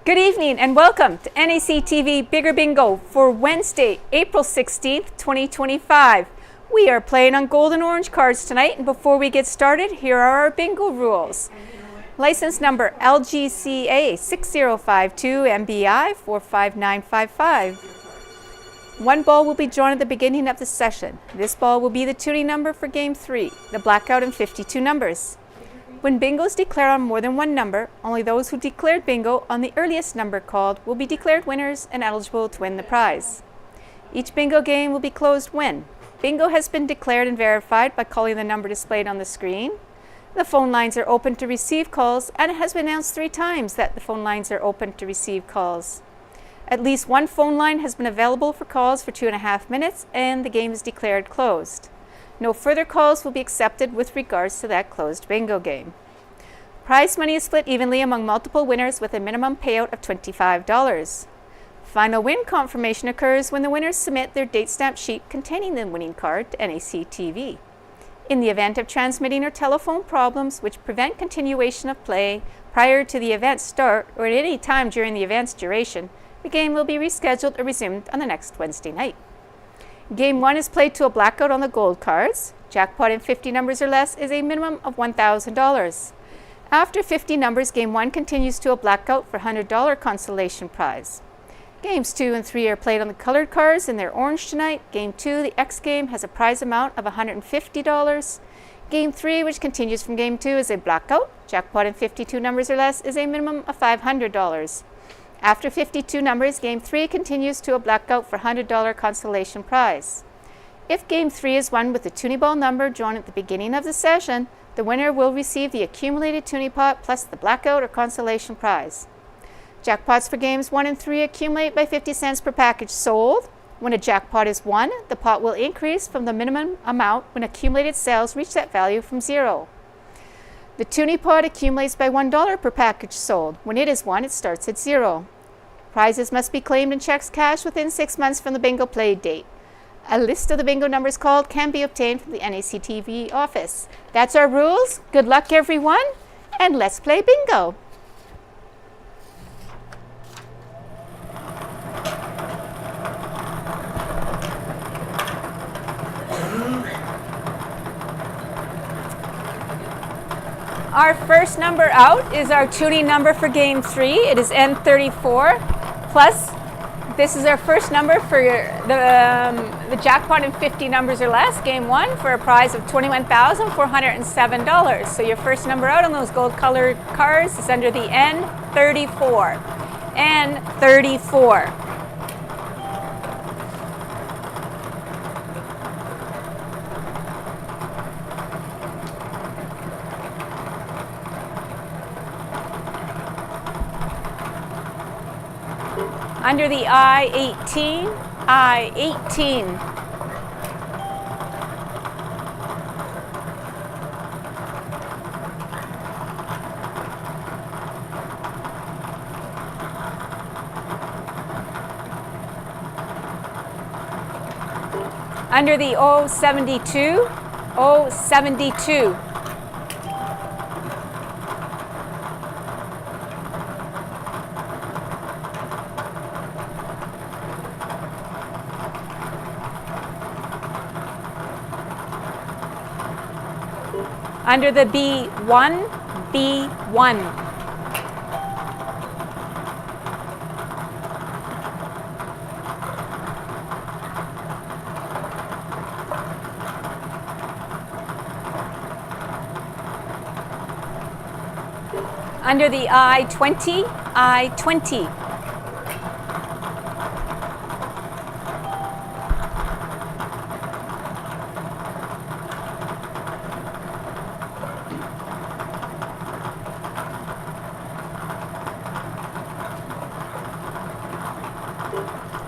Good evening and welcome to NACTV Bigger Bingo for Wednesday, April 16th, 2025. We are playing on gold and orange cards tonight, and before we get started, here are our bingo rules. License number LGCA 6052 MBI 45955. One ball will be drawn at the beginning of the session. This ball will be the tuning number for Game 3, the blackout and 52 numbers. When bingos declare on more than one number, only those who declared bingo on the earliest number called will be declared winners and eligible to win the prize. Each bingo game will be closed when bingo has been declared and verified by calling the number displayed on the screen, the phone lines are open to receive calls, and it has been announced 3 times that the phone lines are open to receive calls. At least one phone line has been available for calls for 2.5 minutes, and the game is declared closed. No further calls will be accepted with regards to that closed bingo game. Prize money is split evenly among multiple winners with a minimum payout of $25. Final win confirmation occurs when the winners submit their date stamp sheet containing the winning card to NACTV. In the event of transmitting or telephone problems which prevent continuation of play prior to the event's start or at any time during the event's duration, the game will be rescheduled or resumed on the next Wednesday night. Game 1 is played to a blackout on the gold cards. Jackpot in 50 numbers or less is a minimum of $1,000. After 50 numbers, Game 1 continues to a blackout for $100 consolation prize. Games 2 and 3 are played on the colored cards and they're orange tonight. Game 2, the X game, has a prize amount of $150. Game 3, which continues from Game 2, is a blackout. Jackpot in 52 numbers or less is a minimum of $500. After 52 numbers, Game 3 continues to a blackout for $100 consolation prize. If Game 3 is won with the toonie ball number drawn at the beginning of the session, the winner will receive the accumulated toonie pot plus the blackout or consolation prize. Jackpots for Games 1 and 3 accumulate by 50 cents per package sold. When a jackpot is won, the pot will increase from the minimum amount when accumulated sales reach that value from 0. The toonie pot accumulates by $1 per package sold. When it is won, it starts at 0. Prizes must be claimed in checks cashed within 6 months from the bingo play date. A list of the bingo numbers called can be obtained from the NACTV office. That's our rules. Good luck, everyone, and let's play bingo. Our first number out is our tuning number for Game 3. It is N34 plus. This is our first number for the jackpot in 50 numbers or less, Game 1, for a prize of $21,407. So your first number out on those gold-colored cards is under the N34. N34. Under the I-18, I-18. Under the O-72, O-72. Under the B1, B1. Under the I-20, I-20.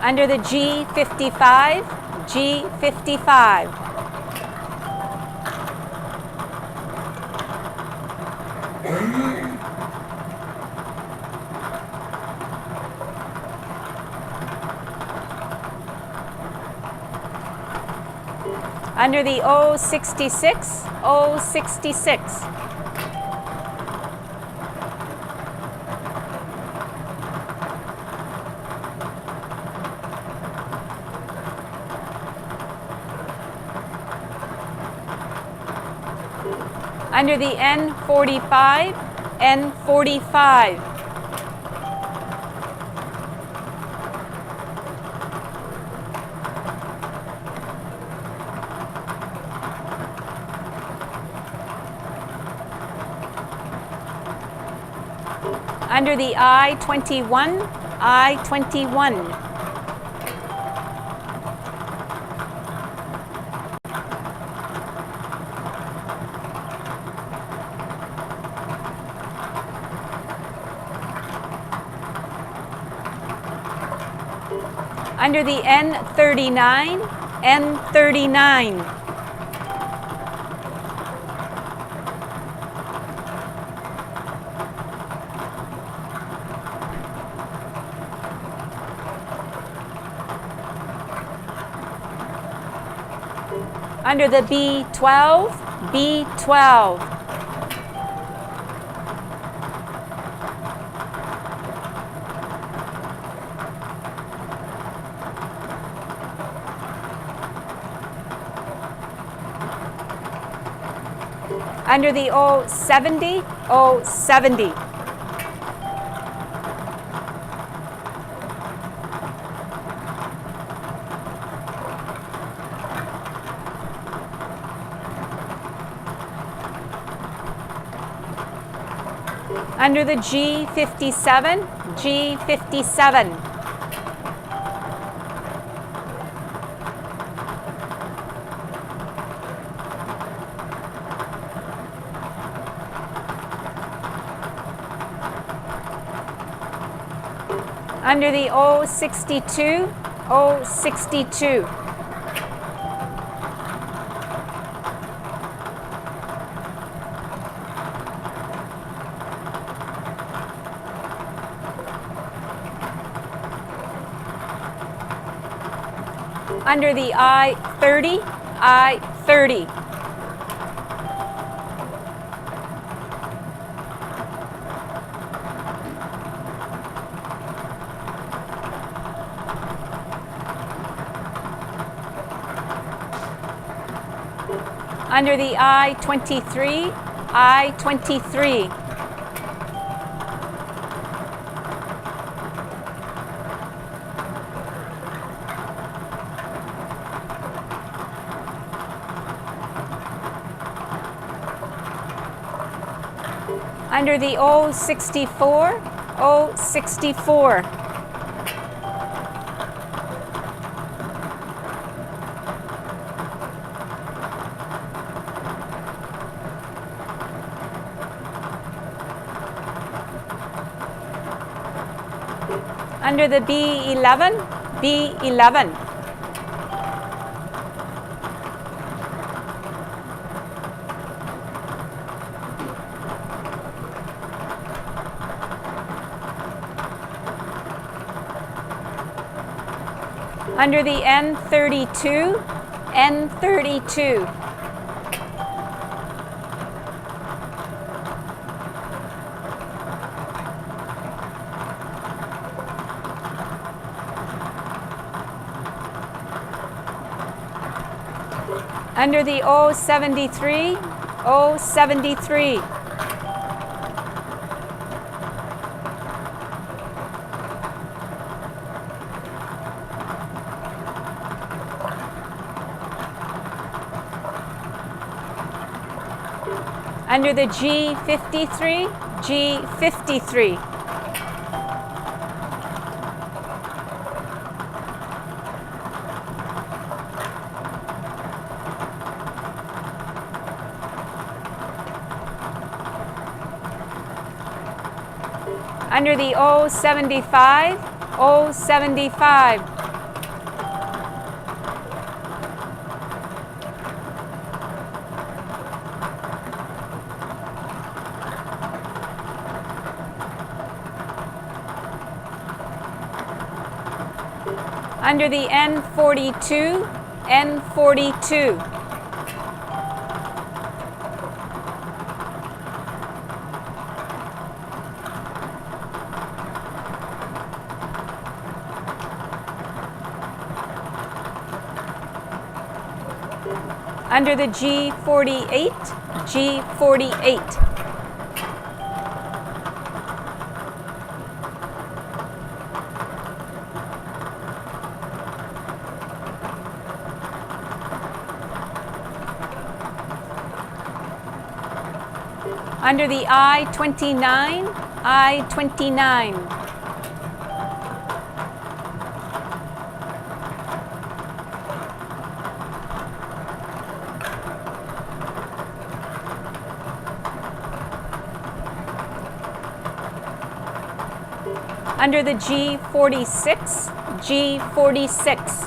Under the G55, G55. Under the O66, O66. Under the N45, N45. Under the I-21, I-21. Under the N39, N39. Under the B12, B12. Under the O70, O70. Under the G57, G57. Under the O62, O62. Under the I-30, I-30. Under the I-23, I-23. Under the O64, O64. Under the B11, B11. Under the N32, N32. Under the O73, O73. Under the G53, G53. Under the O75, O75. Under the N42, N42. Under the G48, G48. Under the I-29, I-29. Under the G46, G46.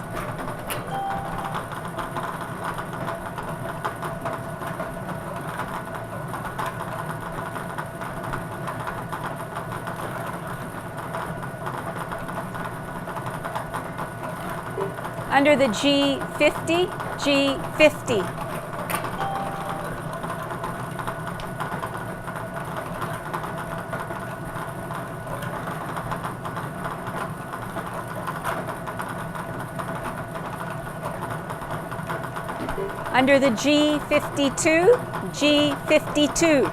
Under the G50, G50. Under the G52, G52.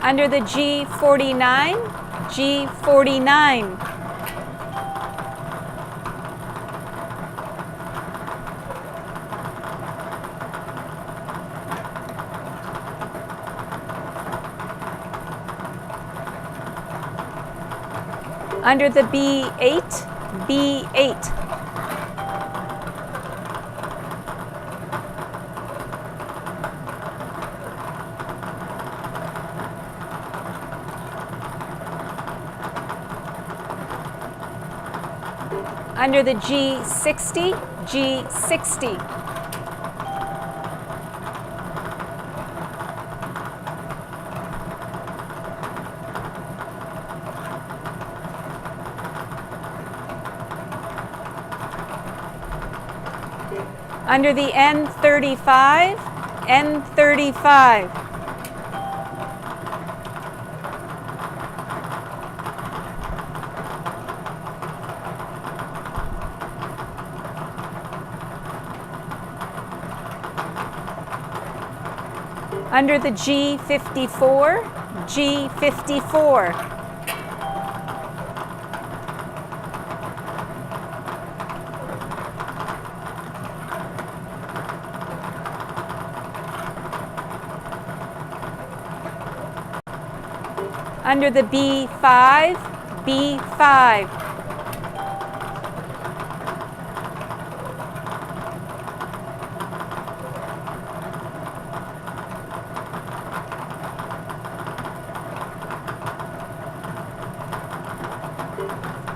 Under the G49, G49. Under the B8, B8. Under the G60, G60. Under the N35, N35. Under the G54, G54. Under the B5, B5.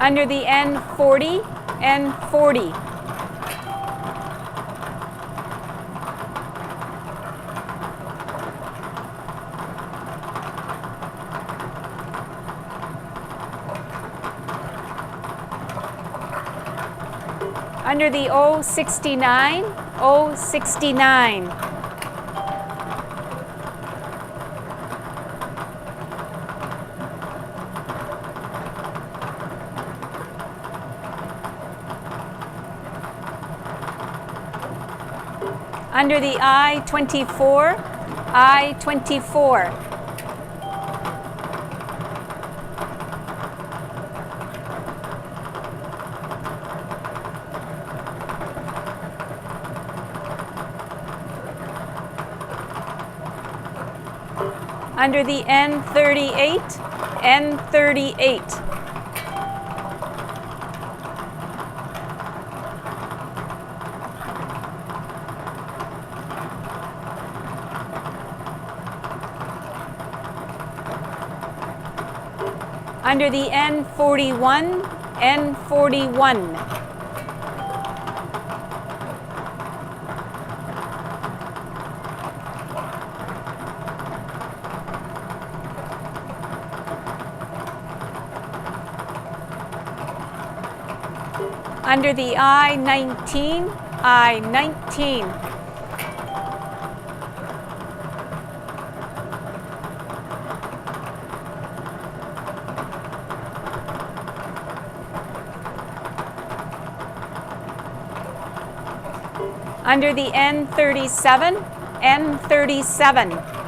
Under the N40, N40. Under the O69, O69. Under the I-24, I-24. Under the N38, N38. Under the N41, N41. Under the I-19, I-19. Under the N37, N37.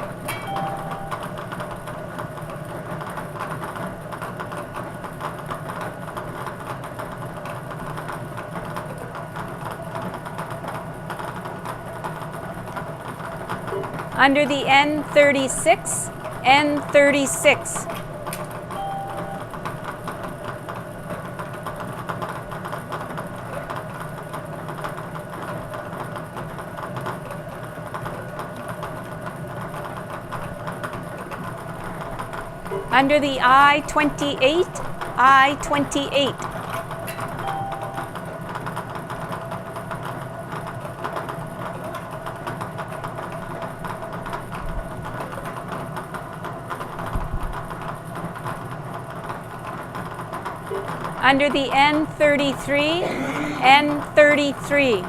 Under the N36, N36. Under the I-28, I-28. Under the N33, N33.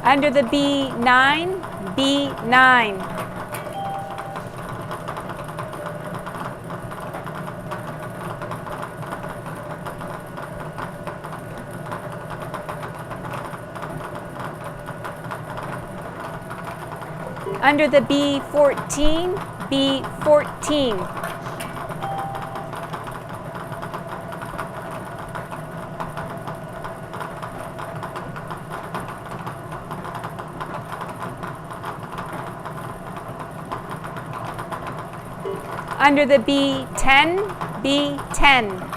Under the B9, B9. Under the B14, B14. Under the B10, B10.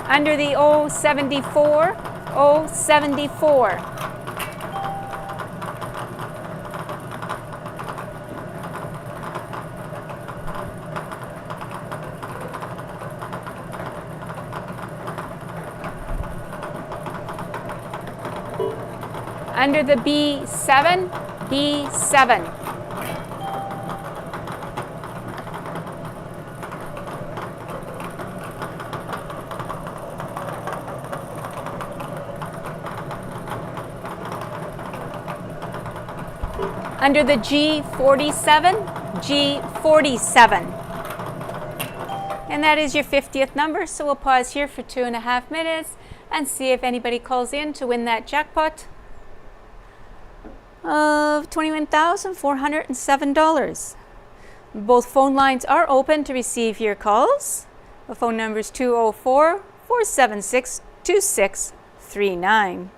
Under the O74, O74. Under the B7, B7. Under the G47, G47. And that is your 50th number, so we'll pause here for 2.5 minutes and see if anybody calls in to win that jackpot of $21,407. Both phone lines are open to receive your calls. The phone number is 204-476-2639.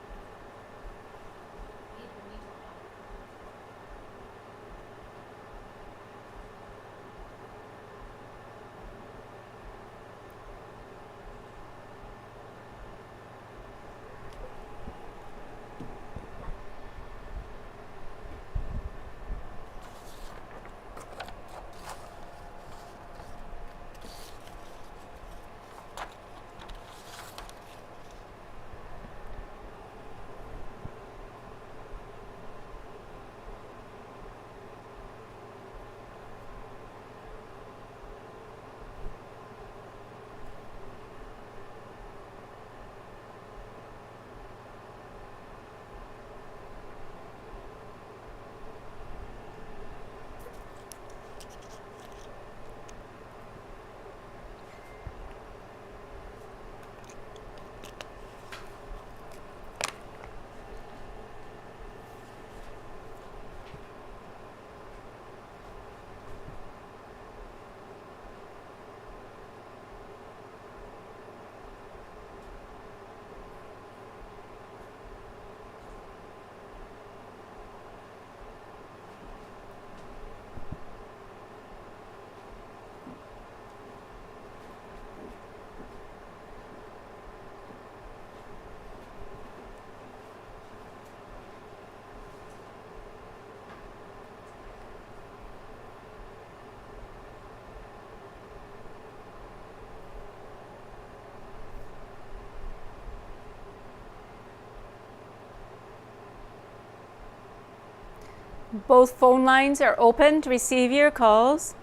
Both phone lines are open to receive your calls.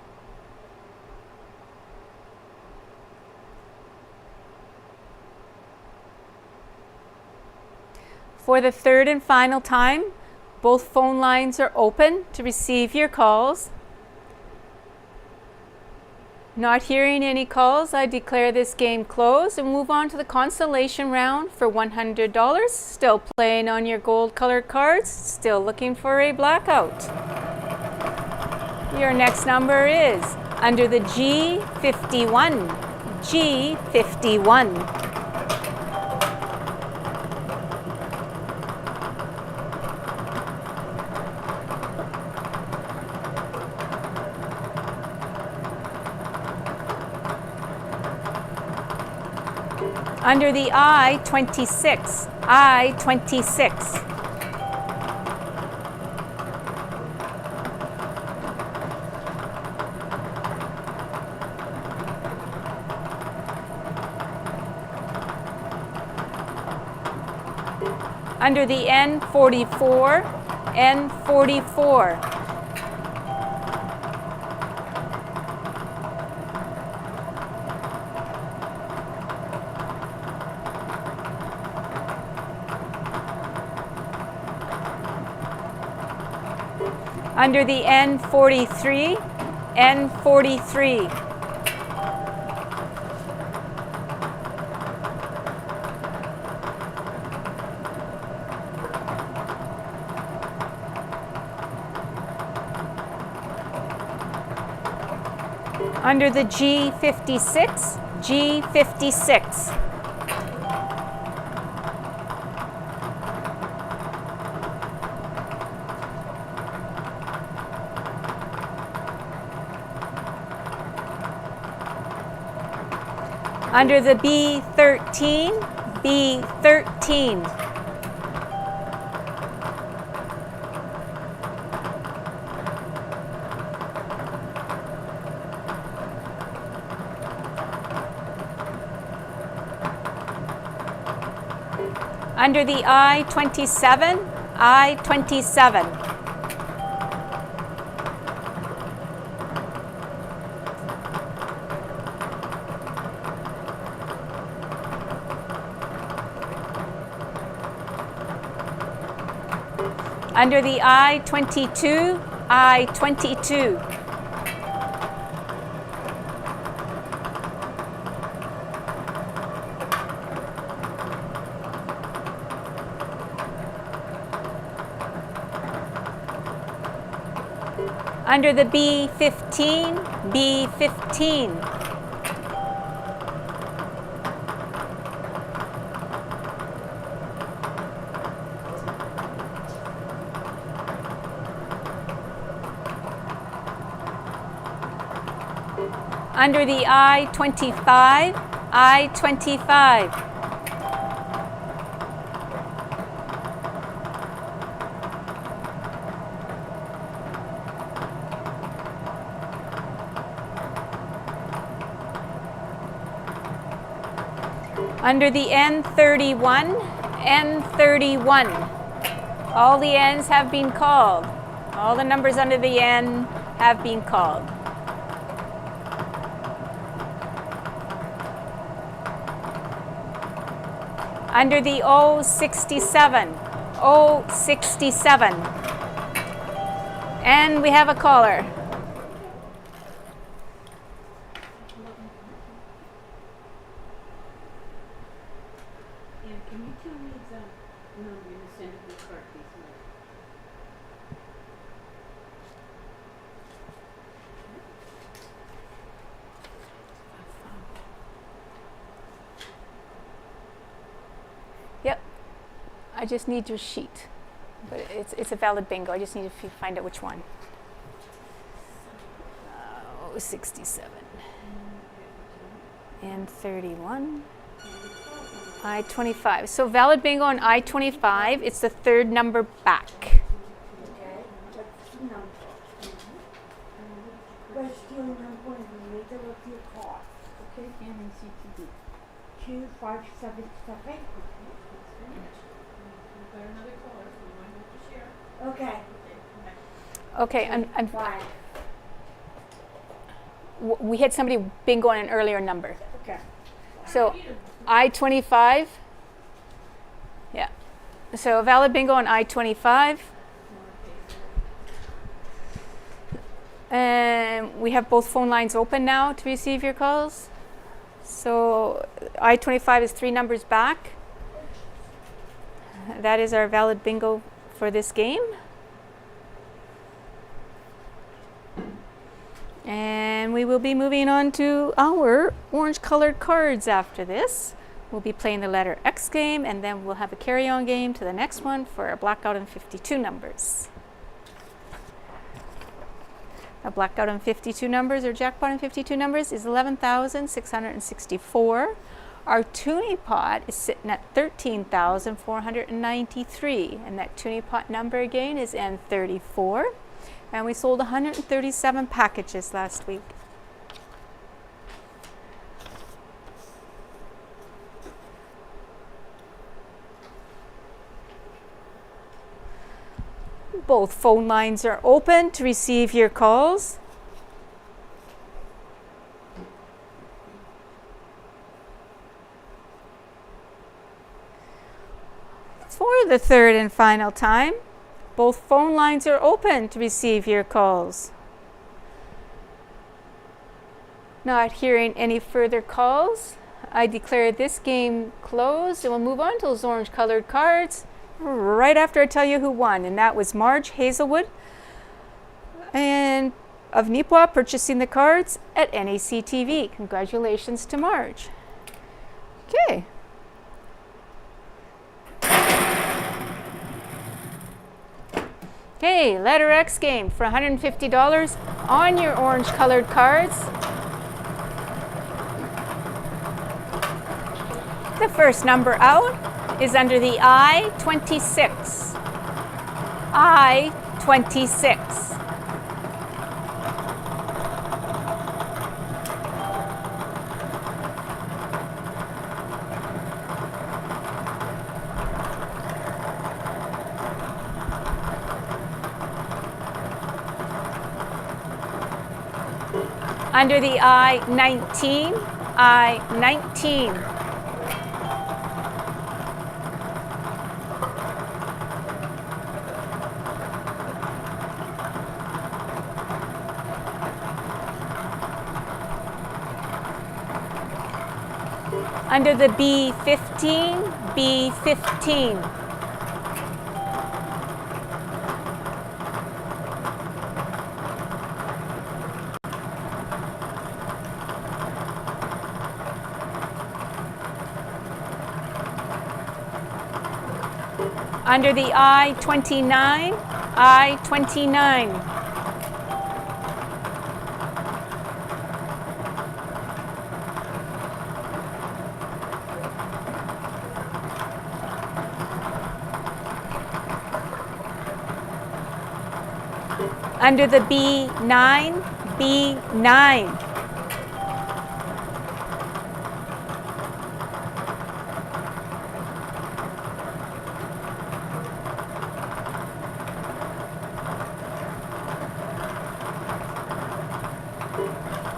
For the third and final time, both phone lines are open to receive your calls. Not hearing any calls, I declare this game closed and move on to the consolation round for $100. Still playing on your gold colored cards, still looking for a blackout. Your next number is under the G51. G51. Under the I-26, I-26. Under the N44, N44. Under the N43, N43. Under the G56, G56. Under the B13, B13. Under the I-27, I-27. Under the I-22, I-22. Under the B15, B15. Under the I-25, I-25. Under the N31, N31. All the N's have been called. All the numbers under the N have been called. Under the O67, O67. And we have a caller. Can you tell me exact number in the center of the card, please? Yep. I just need your sheet. But it's a valid bingo. I just need to find out which one. 67. And 31. I-25. So valid bingo on I-25. It's the third number back. Okay, what's the number? What's your number in the middle of your card? Okay, NACTV. 2577. We've got another caller, so we might have to share. Okay. Okay, bye. Okay, and Five. we had somebody bingo on an earlier number. Okay. So I-25. Yeah. So valid bingo on I-25. And we have both phone lines open now to receive your calls. So I-25 is 3 numbers back. That is our valid bingo for this game. And we will be moving on to our orange colored cards after this. We'll be playing the letter X game, and then we'll have a carry-on game to the next one for a blackout and 52 numbers. A blackout on 52 numbers, or jackpot on 52 numbers, is 11,664. Our tuning pot is sitting at 13,493, and that tuning pot number again is N34. And we sold 137 packages last week. Both phone lines are open to receive your calls. For the third and final time, both phone lines are open to receive your calls. Not hearing any further calls, I declare this game closed, and we'll move on to those orange colored cards right after I tell you who won, and that was Marge Hazelwood and of Nipwa purchasing the cards at NACTV. Congratulations to Marge. Okay. Okay, letter X game for $150 on your orange colored cards. The first number out is under the I-26. I-26. Under the I-19, I-19. Under the B-15, B-15. Under the I-29, I-29. Under the B9, B9.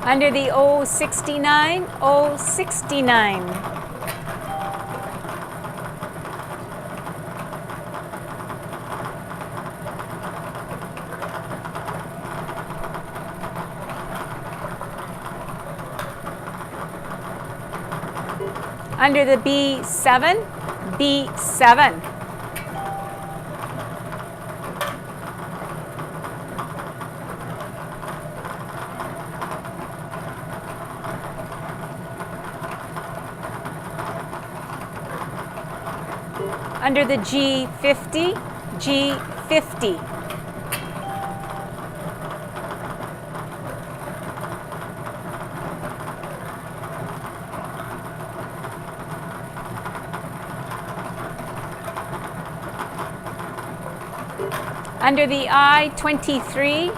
Under the O69, O69. Under the B7, B7. Under the G50, G50. Under the I-23,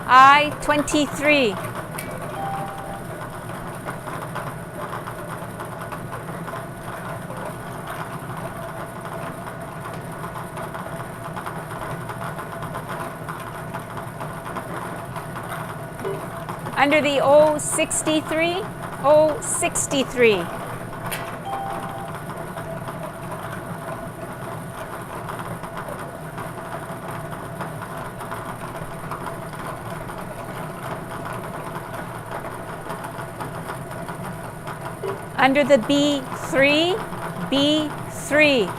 I-23. Under the O63, O63. Under the B3, B3.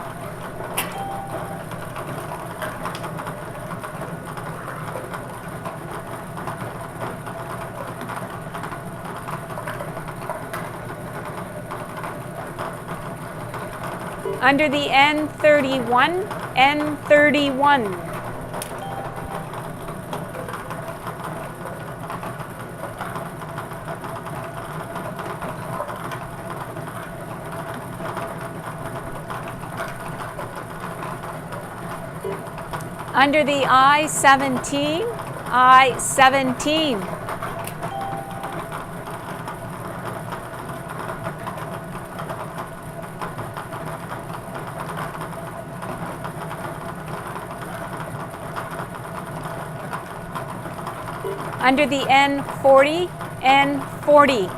Under the N31, N31. Under the I-17, I-17. Under the N40, N40.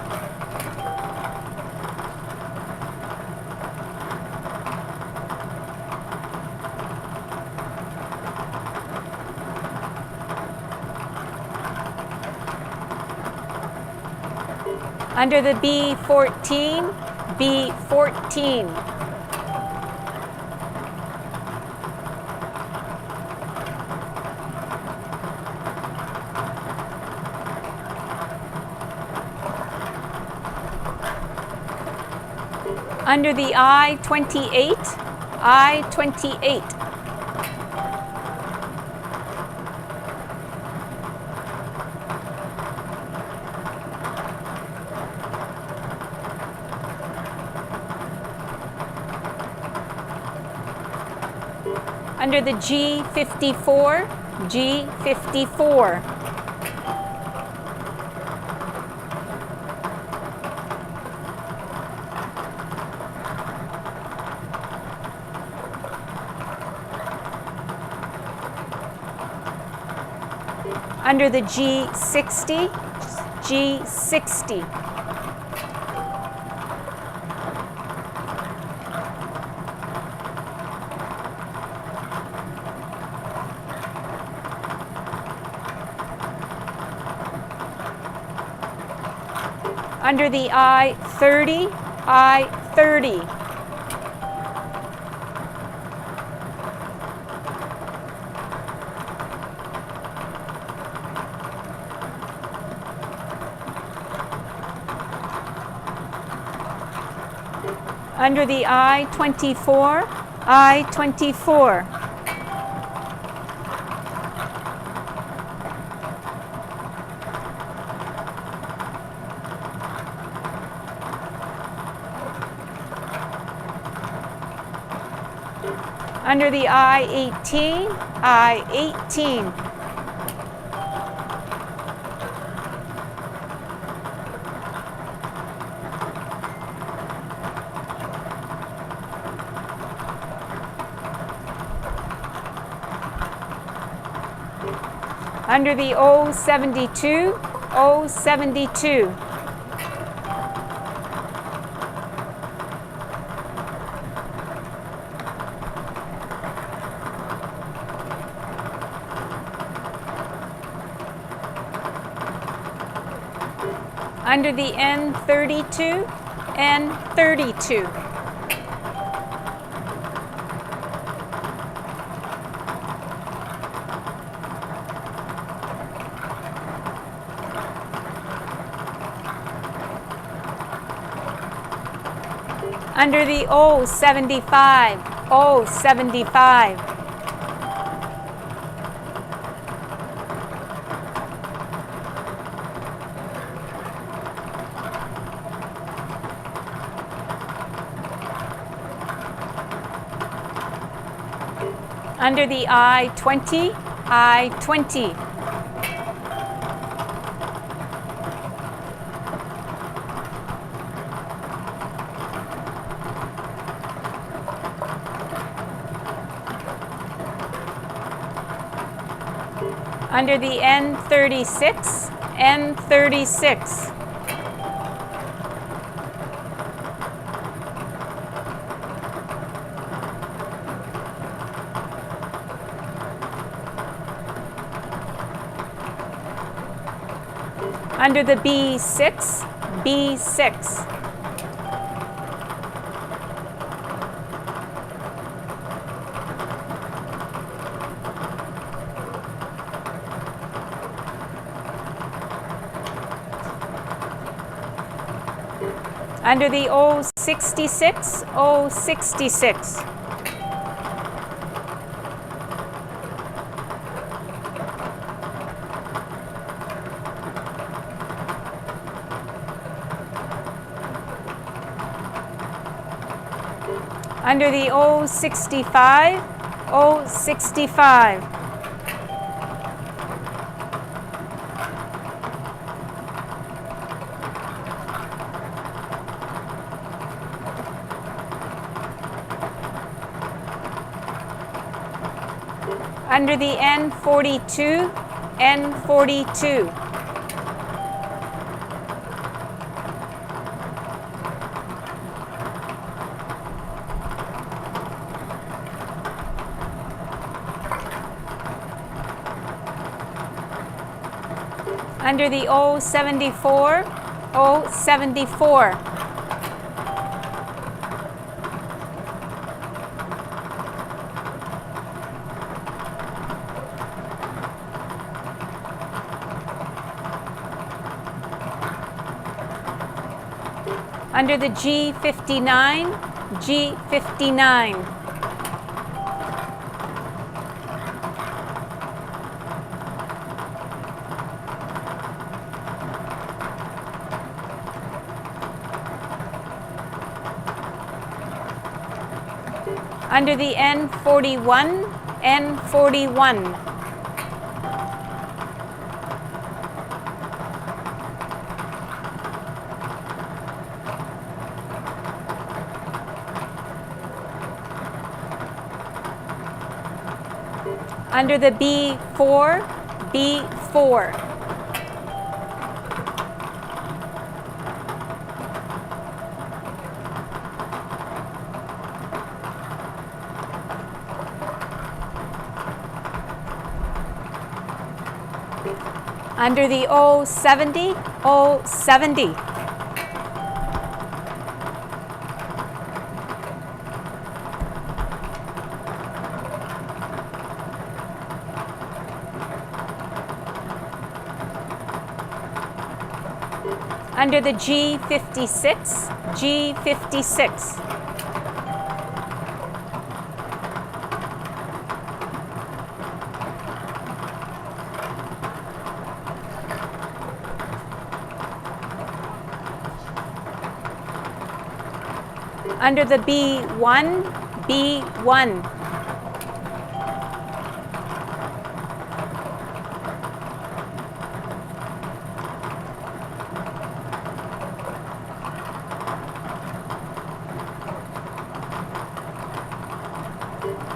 Under the B14, B14. Under the I-28, I-28. Under the G54, G54. Under the G60, G60. Under the I-30, I-30. Under the I-24, I-24. Under the I-18, I-18. Under the O72, O72. Under the N32, N32. Under the O75, O75. Under the I-20, I-20. Under the N36, N36. Under the B6, B6. Under the O66, O66. Under the O65, O65. Under the N42, N42. Under the O74, O74. Under the G59, G59. Under the N41, N41. Under the B4, B4. Under the O70, O70. Under the G56, G56. Under the B1, B1.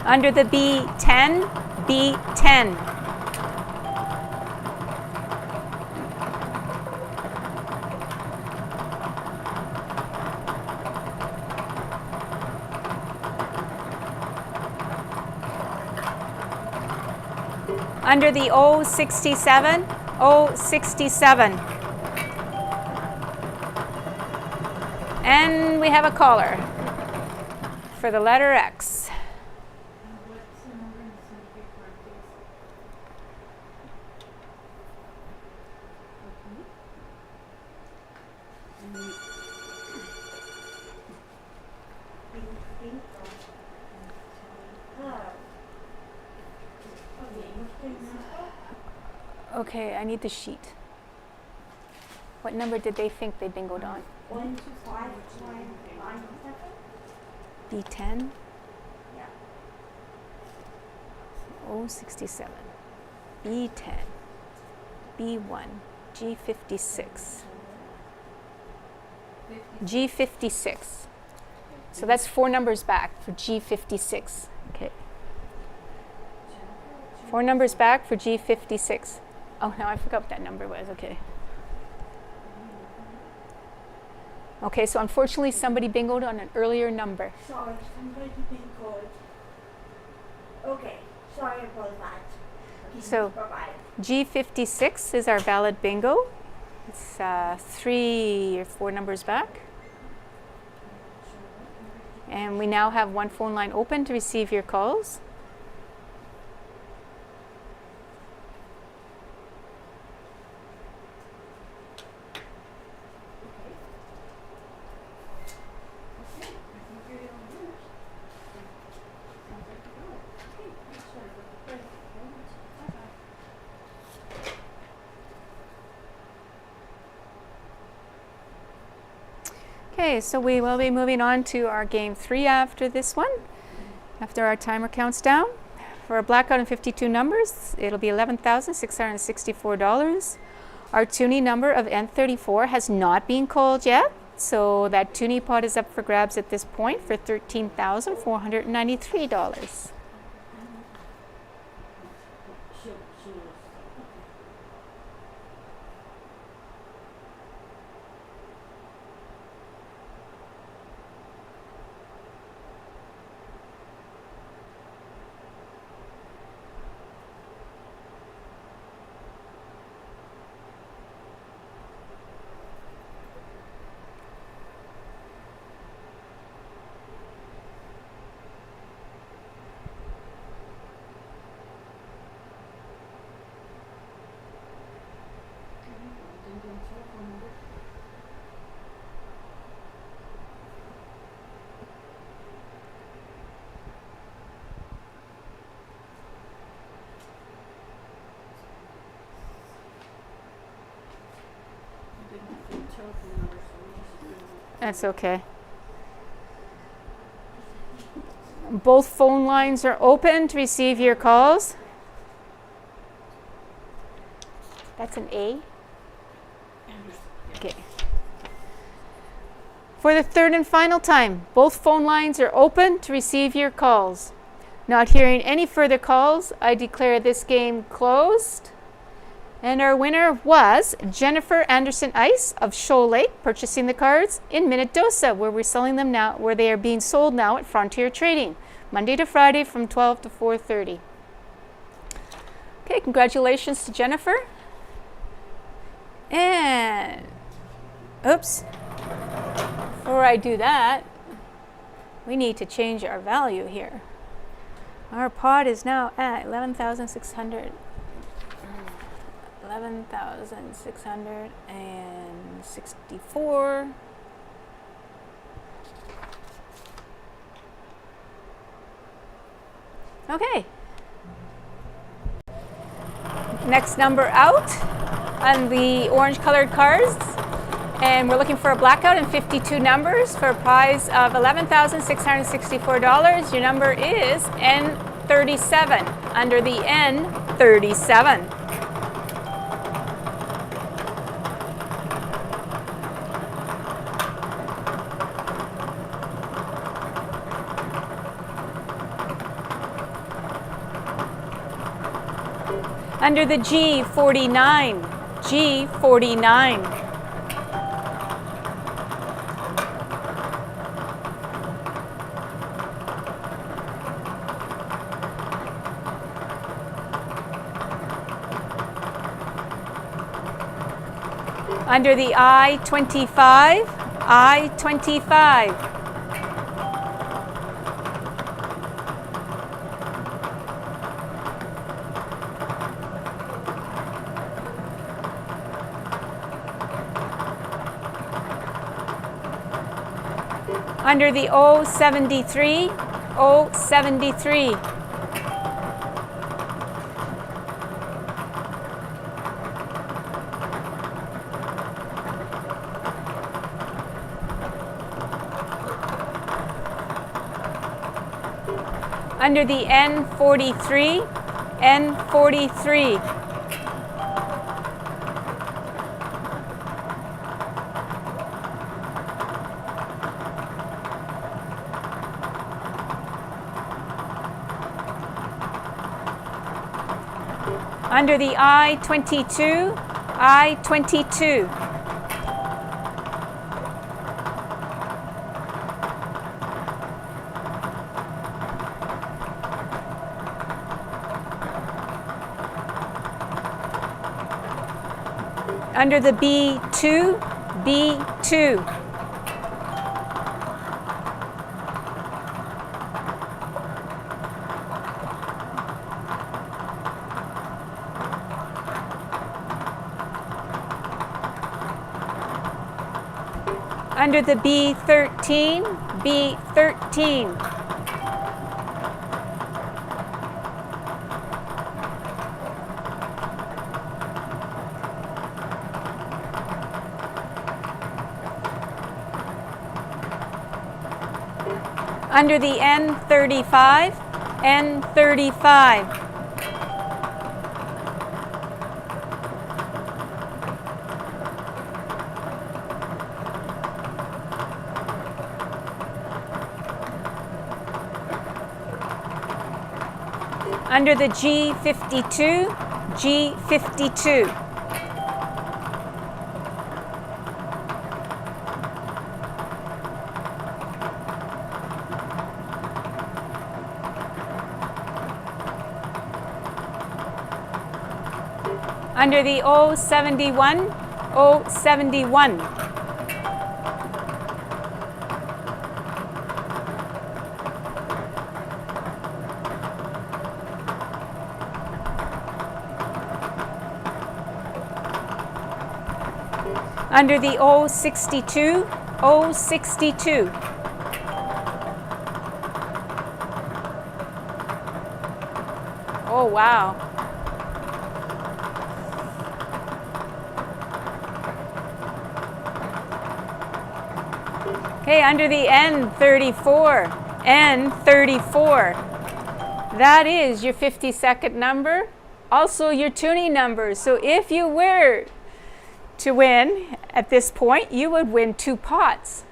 Under the B10, B10. Under the O67, O67. And we have a caller for the letter X. What's the number in the syndicate card, Okay, I need the sheet. What number did they think they bingoed on? 12597. B10, Yeah. O67, B10, B1, G56, G56. So that's 4 numbers back for G56. Okay. 4 numbers back for G56. Oh, now I forgot what that number was. Okay. Okay, so unfortunately somebody bingoed on an earlier number. Sorry, somebody bingoed. Okay, sorry about that. So Bye-bye. G56 is our valid bingo. It's 3 or 4 numbers back. And we now have one phone line open to receive your calls. Okay, so we will be moving on to our game 3 after this one, after our timer counts down. For a blackout in 52 numbers, it'll be $11,664. Our toonie number of N34 has not been called yet, so that toonie pot is up for grabs at this point for $13,493. That's okay. Both phone lines are open to receive your calls. That's an A. Okay. For the third and final time, both phone lines are open to receive your calls. Not hearing any further calls, I declare this game closed. And our winner was Jennifer Anderson Ice of Shoal Lake, purchasing the cards in Minnedosa, where we're selling them now, where they are being sold now at Frontier Trading, Monday to Friday from 12 to 4:30. Okay, congratulations to Jennifer. And, oops, before I do that, we need to change our value here. Our pot is now at 11,600. 11,664. Okay. Next number out on the orange colored cards. And we're looking for a blackout in 52 numbers for a prize of $11,664. Your number is N37, under the N37. Under the G49, G49. Under the I-25, I-25. Under the O-73, O-73. Under the N43, N43. Under the I-22, I-22. Under the B2, B2. Under the B13, B13. Under the N35, N35. Under the G52, G52. Under the O71, O71. Under the O62, O62. Oh, wow. Okay, under the N34, N34. That is your 50-second number, also your tuning number. So if you were to win at this point, you would win 2 pots,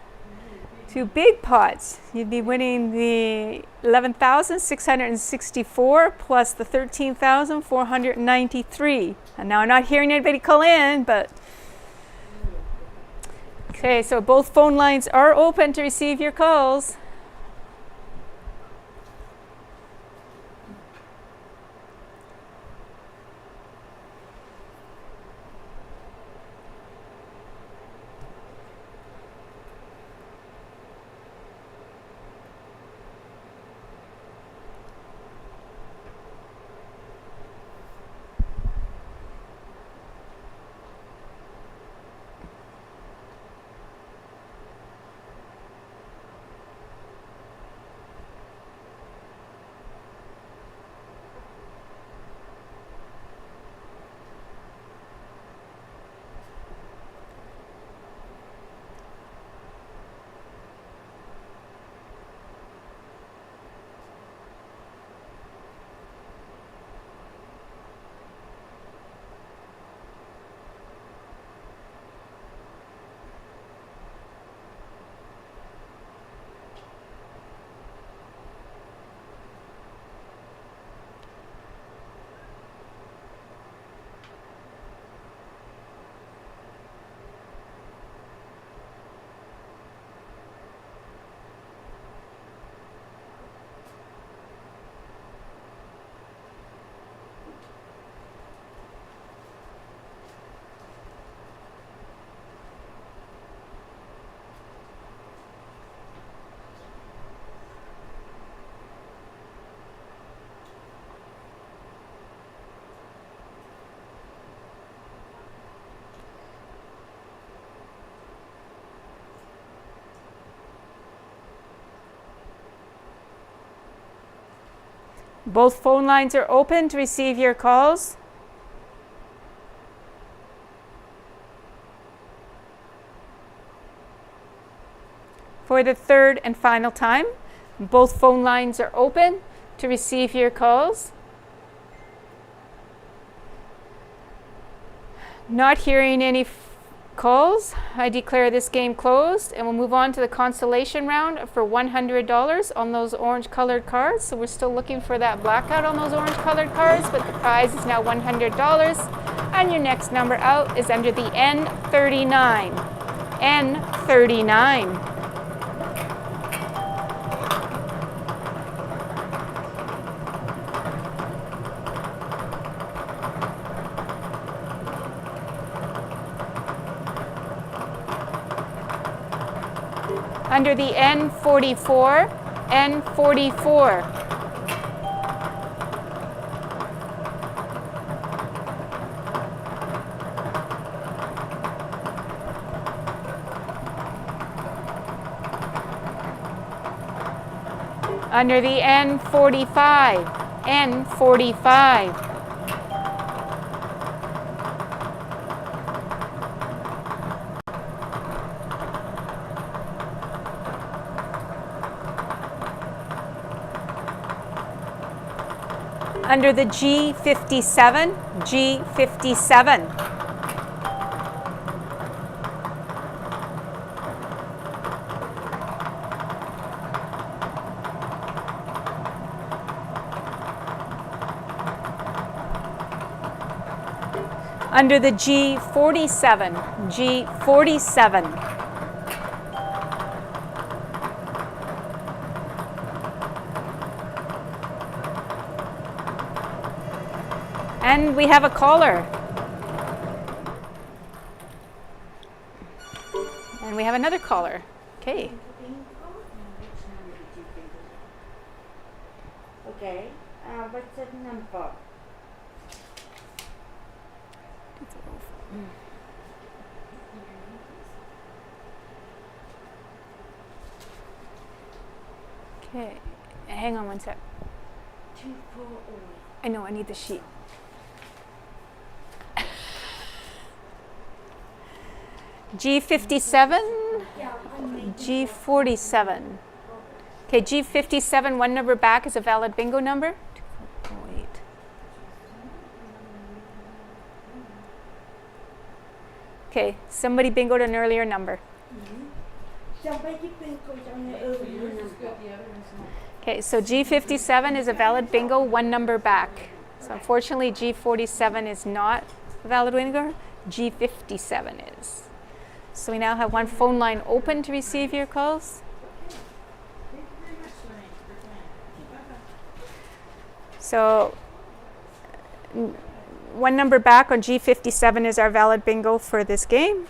2 big pots. You'd be winning the 11,664 plus the 13,493. And now I'm not hearing anybody call in, but okay, so both phone lines are open to receive your calls. Both phone lines are open to receive your calls. For the third and final time, both phone lines are open to receive your calls. Not hearing any calls, I declare this game closed, and we'll move on to the consolation round for $100 on those orange colored cards. So we're still looking for that blackout on those orange colored cards, but the prize is now $100. And your next number out is under the N39. N39. Under the N44, N44. Under the N45, N45. Under the G57, G57. Under the G47, G47. And we have a caller. And we have another caller. Okay. Okay. What's the number? Okay. Hang on one sec. 240. I know, I need the sheet. G57, Yeah, I'm making G47. Okay, G57, one number back is a valid bingo number. 2408. Okay, somebody bingoed an earlier number. Somebody bingoed on the earlier number. The other one's not. Okay, so G57 is a valid bingo, one number back. So unfortunately, G47 is not a valid bingo. G57 is. So we now have one phone line open to receive your calls. Thank you very much, Lorraine, for playing. So one number back on G57 is our valid bingo for this game.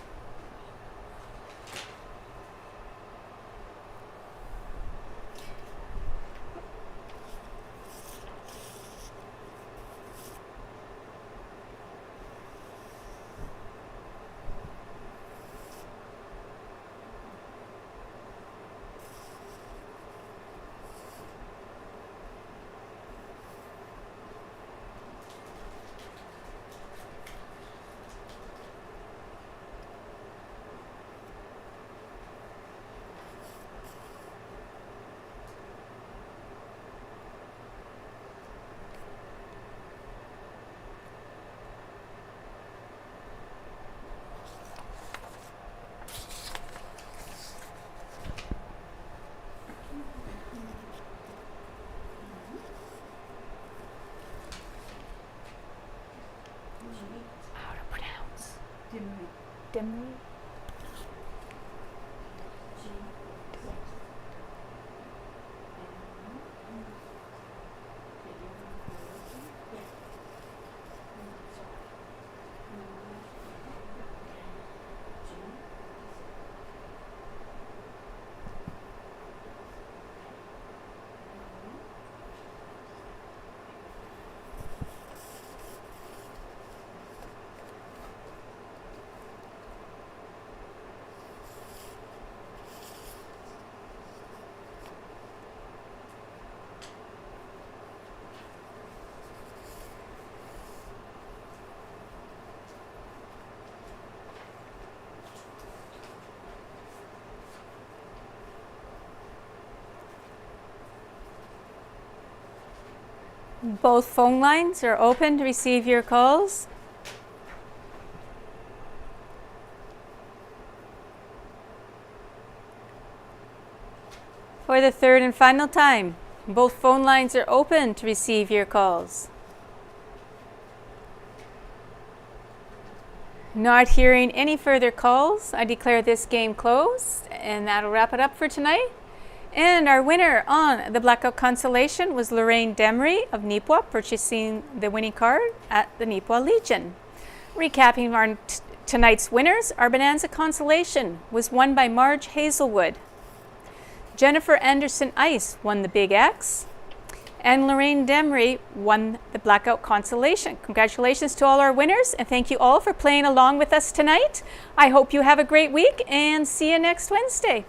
How to pronounce? Dimly. Both phone lines are open to receive your calls. For the third and final time, both phone lines are open to receive your calls. Not hearing any further calls, I declare this game closed, and that'll wrap it up for tonight. And our winner on the Blackout Consolation was Lorraine Demery of Nipawin, purchasing the winning card at the Nipawin Legion. Recapping tonight's winners, our Bonanza Consolation was won by Marge Hazelwood. Jennifer Anderson Ice won the Big X. And Lorraine Demery won the Blackout Consolation. Congratulations to all our winners, and thank you all for playing along with us tonight. I hope you have a great week and see you next Wednesday.